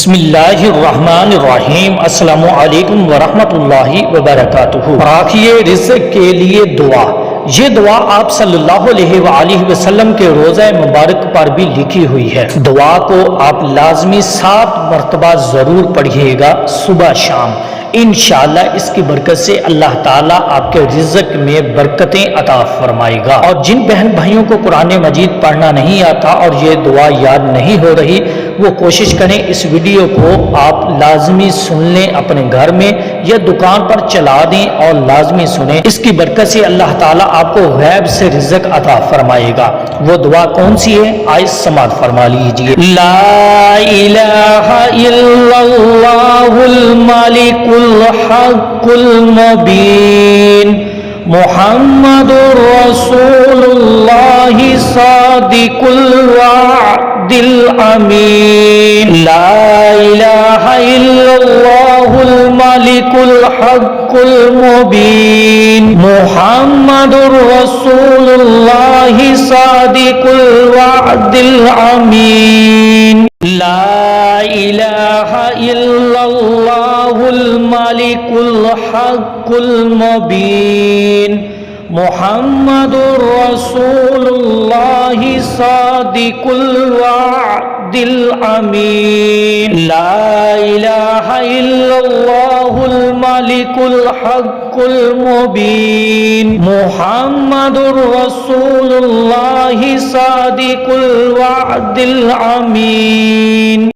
بسم اللہ الرحمن الرحیم۔ السلام علیکم ورحمۃ اللہ وبرکاتہ۔ فراخی رزق کے لیے دعا۔ یہ دعا آپ صلی اللہ علیہ وآلہ وسلم کے روزہ مبارک پر بھی لکھی ہوئی ہے۔ دعا کو آپ لازمی 7 مرتبہ ضرور پڑھیے گا صبح شام۔ انشاءاللہ اس کی برکت سے اللہ تعالیٰ آپ کے رزق میں برکتیں عطا فرمائے گا۔ اور جن بہن بھائیوں کو قرآن مجید پڑھنا نہیں آتا اور یہ دعا یاد نہیں ہو رہی، وہ کوشش کریں اس ویڈیو کو آپ لازمی سن لیں، اپنے گھر میں یا دکان پر چلا دیں اور لازمی سنیں۔ اس کی برکت سے اللہ تعالیٰ آپ کو غیب سے رزق عطا فرمائے گا۔ وہ دعا کون سی ہے؟ آئے سماعت فرما لیجیے۔ لا الہ الا اللہ الملک الحق المبین محمد رسول اللہ صادق الوعد الامین۔ لا الہ الا اللہ الملک الحق المبین محمد رسول اللہ صادق الوعد الامین۔ لا الہ الا اللہ الملک الحق المبین محمد رسول اللہ صادق الوعد الامین۔ لا الہ الا اللہ الملک الحق المبین محمد رسول اللہ صادق الوعد الامین۔